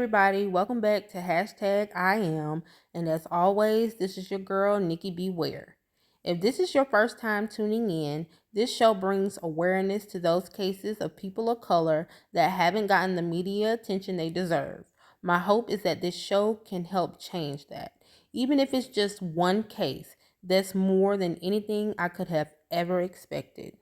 everybody, welcome back to #IAM, and as always, this is your girl, Nikki Beware. If this is your first time tuning in, this show brings awareness to those cases of people of color that haven't gotten the media attention they deserve. My hope is that this show can help change that. Even if it's just one case, that's more than anything I could have ever expected.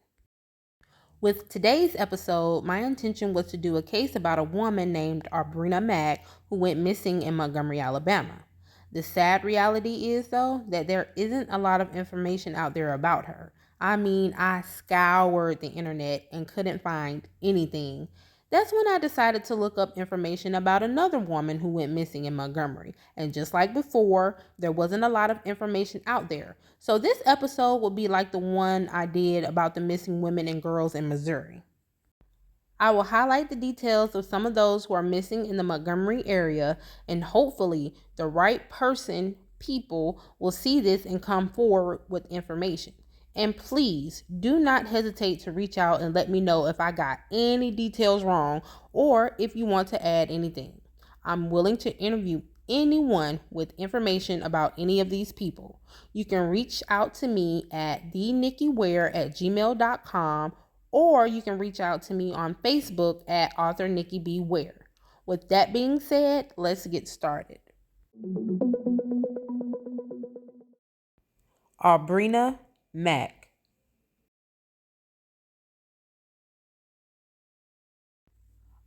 With today's episode, my intention was to do a case about a woman named Arbrena Mack who went missing in Montgomery, Alabama. The sad reality is, though, that there isn't a lot of information out there about her. I mean, I scoured the internet and couldn't find anything. That's when I decided to look up information about another woman who went missing in Montgomery. And just like before, there wasn't a lot of information out there. So this episode will be like the one I did about the missing women and girls in Missouri. I will highlight the details of some of those who are missing in the Montgomery area, and hopefully the right people will see this and come forward with information. And please do not hesitate to reach out and let me know if I got any details wrong or if you want to add anything. I'm willing to interview anyone with information about any of these people. You can reach out to me at thenickiware@gmail.com, or you can reach out to me on Facebook at author Nikki B. Ware. With that being said, let's get started. Arbrena Mack.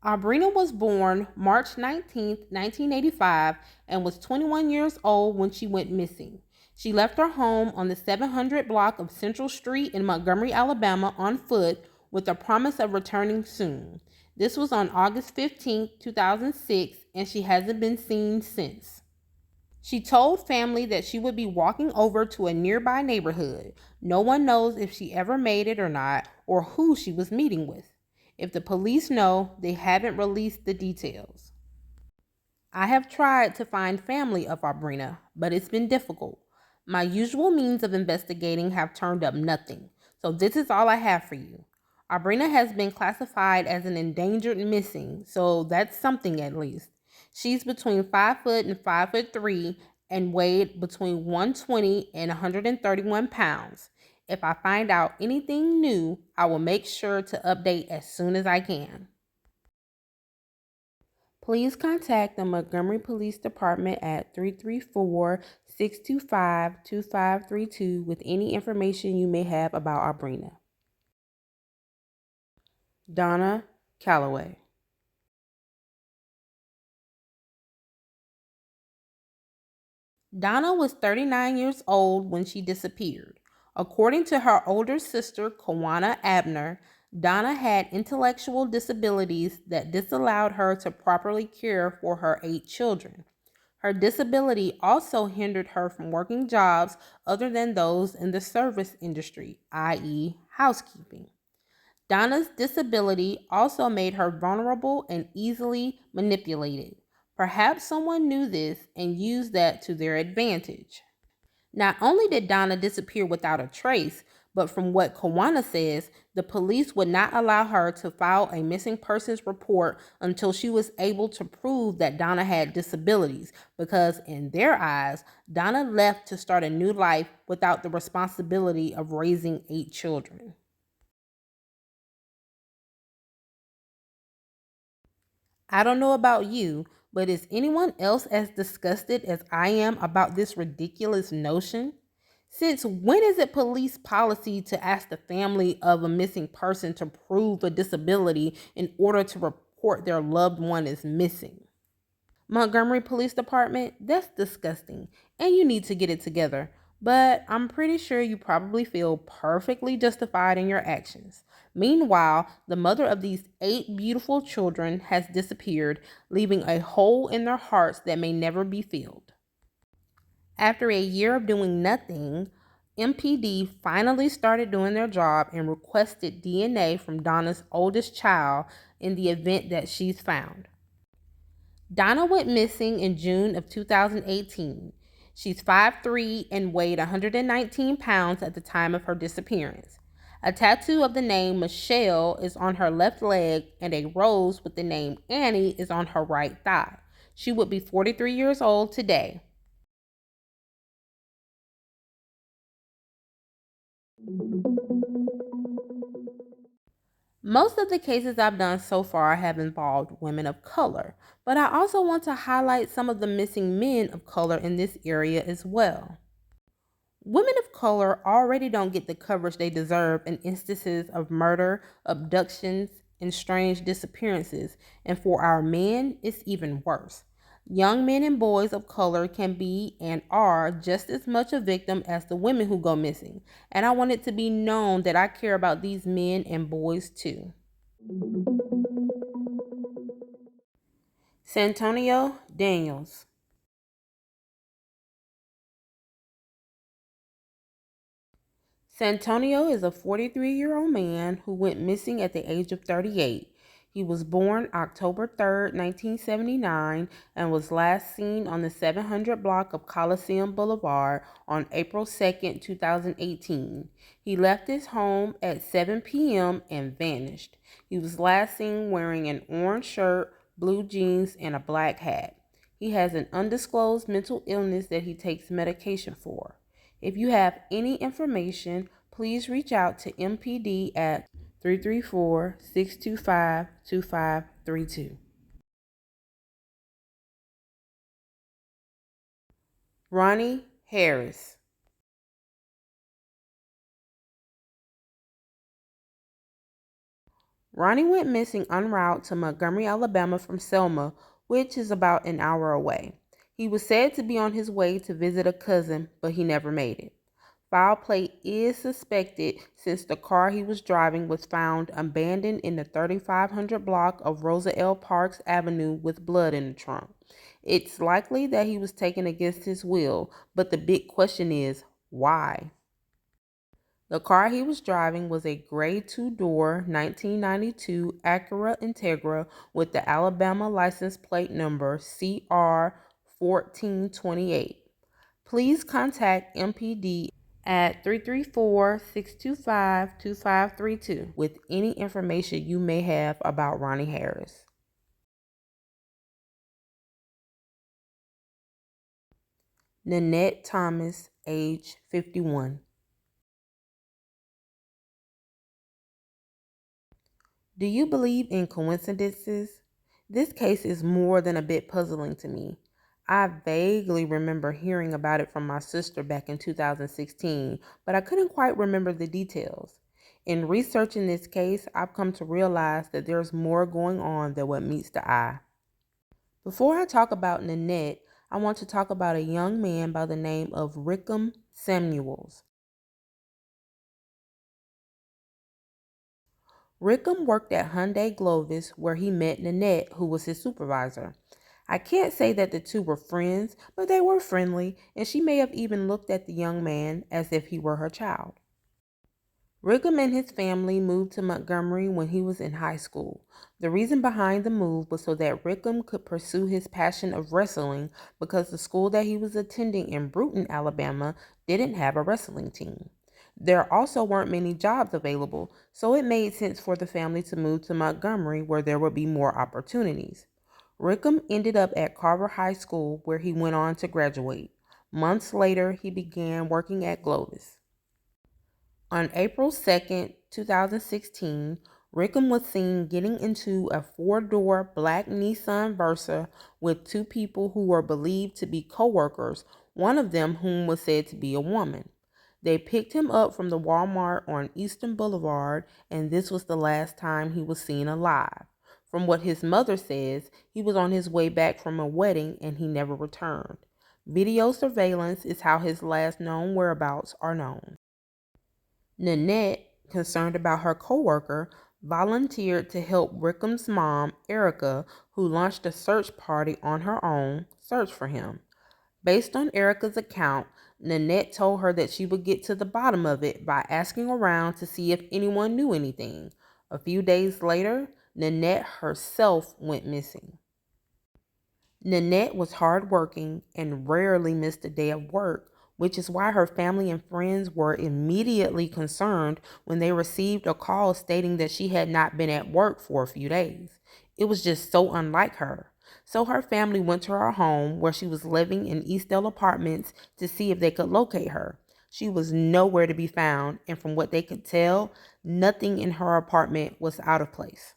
Arbrena was born March 19, 1985, and was 21 years old when she went missing. She left her home on the 700 block of Central Street in Montgomery, Alabama on foot with the promise of returning soon. This was on August 15, 2006, and she hasn't been seen since. She told family that she would be walking over to a nearby neighborhood. No one knows if she ever made it or not, or who she was meeting with. If the police know, they haven't released the details. I have tried to find family of Arbrena, but it's been difficult. My usual means of investigating have turned up nothing, so this is all I have for you. Arbrena has been classified as an endangered missing, so that's something at least. She's between 5 foot and 5'3" and weighed between 120 and 131 pounds. If I find out anything new, I will make sure to update as soon as I can. Please contact the Montgomery Police Department at 334-625-2532 with any information you may have about Arbrena. Donna Callaway. Donna was 39 years old when she disappeared. According to her older sister, Kawana Abner, Donna had intellectual disabilities that disallowed her to properly care for her 8 children. Her disability also hindered her from working jobs other than those in the service industry, i.e., housekeeping. Donna's disability also made her vulnerable and easily manipulated. Perhaps someone knew this and used that to their advantage. Not only did Donna disappear without a trace, but from what Kawana says, the police would not allow her to file a missing persons report until she was able to prove that Donna had disabilities, because in their eyes, Donna left to start a new life without the responsibility of raising 8 children. I don't know about you, but is anyone else as disgusted as I am about this ridiculous notion? Since when is it police policy to ask the family of a missing person to prove a disability in order to report their loved one as missing? Montgomery Police Department, that's disgusting, and you need to get it together. But I'm pretty sure you probably feel perfectly justified in your actions. Meanwhile, the mother of these 8 beautiful children has disappeared, leaving a hole in their hearts that may never be filled. After a year of doing nothing, MPD finally started doing their job and requested DNA from Donna's oldest child in the event that she's found. Donna went missing in June of 2018. She's 5'3" and weighed 119 pounds at the time of her disappearance. A tattoo of the name Michelle is on her left leg, and a rose with the name Annie is on her right thigh. She would be 43 years old today. Most of the cases I've done so far have involved women of color, but I also want to highlight some of the missing men of color in this area as well. Women of color already don't get the coverage they deserve in instances of murder, abductions, and strange disappearances, and for our men, it's even worse. Young men and boys of color can be and are just as much a victim as the women who go missing, and I want it to be known that I care about these men and boys too. Santonio Daniels. Santonio is a 43-year-old man who went missing at the age of 38. He was born October 3rd, 1979, and was last seen on the 700 block of Coliseum Boulevard on April 2nd, 2018. He left his home at 7 p.m. and vanished. He was last seen wearing an orange shirt, blue jeans, and a black hat. He has an undisclosed mental illness that he takes medication for. If you have any information, please reach out to MPD at 334-625-2532. Ronnie Harris. Ronnie went missing en route to Montgomery, Alabama from Selma, which is about an hour away. He was said to be on his way to visit a cousin, but he never made it. Foul play is suspected since the car he was driving was found abandoned in the 3500 block of Rosa L. Parks Avenue with blood in the trunk. It's likely that he was taken against his will, but the big question is, why? The car he was driving was a gray two-door 1992 Acura Integra with the Alabama license plate number CR1428. Please contact MPD at 334-625-2532 with any information you may have about Ronnie Harris. Nanette Thomas, age 51. Do you believe in coincidences? This case is more than a bit puzzling to me. I vaguely remember hearing about it from my sister back in 2016, but I couldn't quite remember the details. In researching this case, I've come to realize that there's more going on than what meets the eye. Before I talk about Nanette, I want to talk about a young man by the name of Rakim Samuels. Rakim worked at Hyundai Glovis where he met Nanette, who was his supervisor. I can't say that the two were friends, but they were friendly, and she may have even looked at the young man as if he were her child. Rakim and his family moved to Montgomery when he was in high school. The reason behind the move was so that Rakim could pursue his passion of wrestling because the school that he was attending in Bruton, Alabama, didn't have a wrestling team. There also weren't many jobs available, so it made sense for the family to move to Montgomery where there would be more opportunities. Rakim ended up at Carver High School where he went on to graduate. Months later, he began working at Glovis. On April 2nd, 2016, Rakim was seen getting into a four-door black Nissan Versa with two people who were believed to be co-workers, one of them whom was said to be a woman. They picked him up from the Walmart on Eastern Boulevard, and this was the last time he was seen alive. From what his mother says, he was on his way back from a wedding and he never returned. Video surveillance is how his last known whereabouts are known. Nanette, concerned about her coworker, volunteered to help Rakim's mom, Erica, who launched a search party on her own, search for him. Based on Erica's account, Nanette told her that she would get to the bottom of it by asking around to see if anyone knew anything. A few days later, Nanette herself went missing. Nanette was hardworking and rarely missed a day of work, which is why her family and friends were immediately concerned when they received a call stating that she had not been at work for a few days. It was just so unlike her. So her family went to her home where she was living in Eastdale Apartments to see if they could locate her. She was nowhere to be found, and from what they could tell, nothing in her apartment was out of place.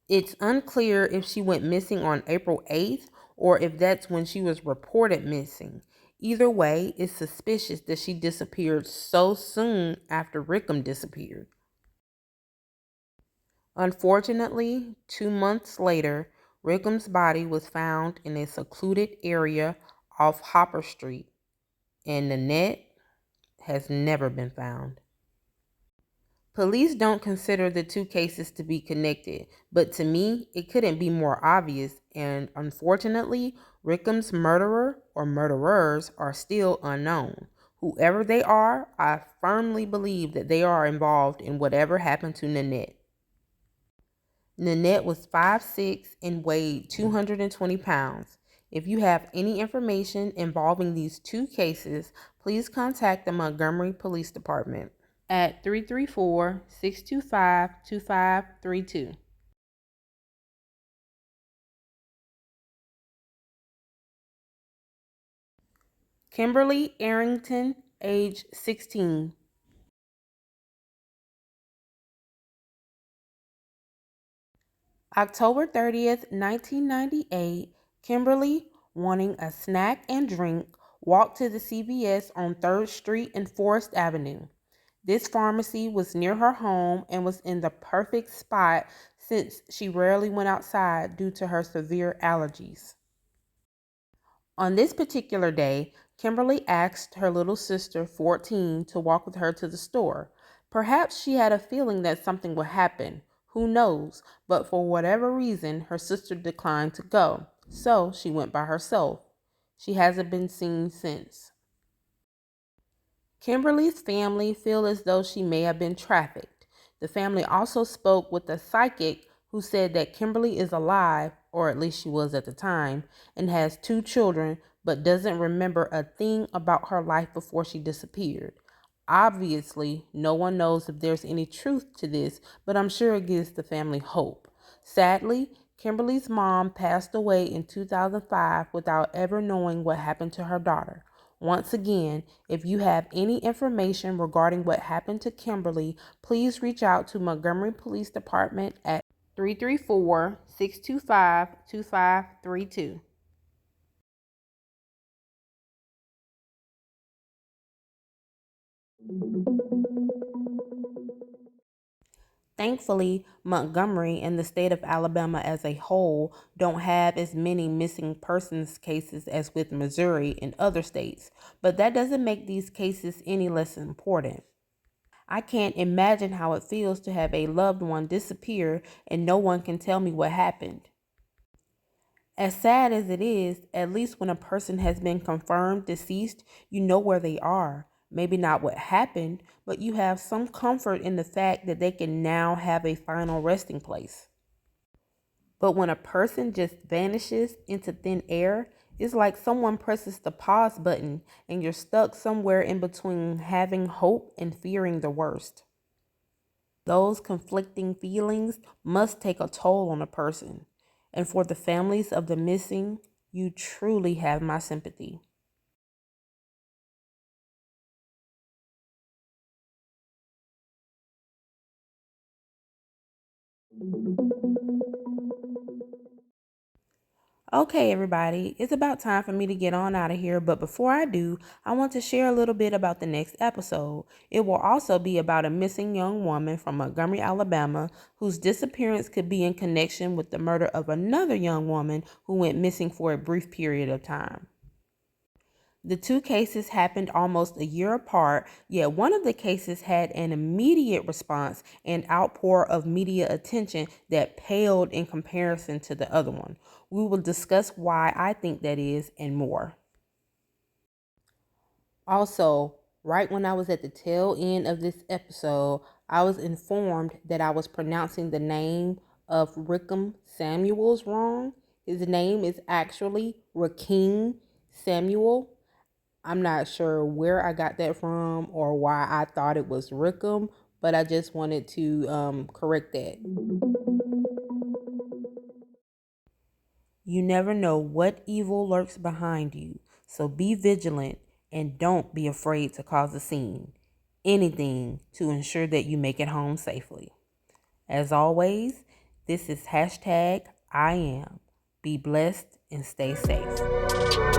It's unclear if she went missing on April 8th or if that's when she was reported missing. Either way, it's suspicious that she disappeared so soon after Rakim disappeared. Unfortunately, 2 months later, Rickam's body was found in a secluded area off Hopper Street, and Nanette has never been found. Police don't consider the two cases to be connected, but to me, it couldn't be more obvious, and unfortunately, Rickham's murderer or murderers are still unknown. Whoever they are, I firmly believe that they are involved in whatever happened to Nanette. Nanette was 5'6" and weighed 220 pounds. If you have any information involving these two cases, please contact the Montgomery Police Department at 334-625-2532. Kimberly Arrington, age 16. October 30th, 1998, Kimberly, wanting a snack and drink, walked to the CVS on 3rd Street and Forest Avenue. This pharmacy was near her home and was in the perfect spot since she rarely went outside due to her severe allergies. On this particular day, Kimberly asked her little sister, 14, to walk with her to the store. Perhaps she had a feeling that something would happen. Who knows? But for whatever reason, her sister declined to go. So she went by herself. She hasn't been seen since. Kimberly's family feel as though she may have been trafficked. The family also spoke with a psychic who said that Kimberly is alive, or at least she was at the time, and has 2 children, but doesn't remember a thing about her life before she disappeared. Obviously, no one knows if there's any truth to this, but I'm sure it gives the family hope. Sadly, Kimberly's mom passed away in 2005 without ever knowing what happened to her daughter. Once again, if you have any information regarding what happened to Kimberly, please reach out to Montgomery Police Department at 334-625-2532. Thankfully, Montgomery and the state of Alabama as a whole don't have as many missing persons cases as with Missouri and other states, but that doesn't make these cases any less important. I can't imagine how it feels to have a loved one disappear and no one can tell me what happened. As sad as it is, at least when a person has been confirmed deceased, you know where they are. Maybe not what happened, but you have some comfort in the fact that they can now have a final resting place. But when a person just vanishes into thin air, it's like someone presses the pause button and you're stuck somewhere in between having hope and fearing the worst. Those conflicting feelings must take a toll on a person. And for the families of the missing, you truly have my sympathy. Okay, everybody, it's about time for me to get on out of here. But before I do, I want to share a little bit about the next episode. It will also be about a missing young woman from Montgomery, Alabama, whose disappearance could be in connection with the murder of another young woman who went missing for a brief period of time. The two cases happened almost a year apart, yet one of the cases had an immediate response and outpour of media attention that paled in comparison to the other one. We will discuss why I think that is and more. Also, right when I was at the tail end of this episode, I was informed that I was pronouncing the name of Rakim Samuels wrong. His name is actually Rakim Samuel. I'm not sure where I got that from or why I thought it was Rickham, but I just wanted to correct that. You never know what evil lurks behind you, so be vigilant and don't be afraid to cause a scene. Anything to ensure that you make it home safely. As always, this is hashtag I am. Be blessed and stay safe.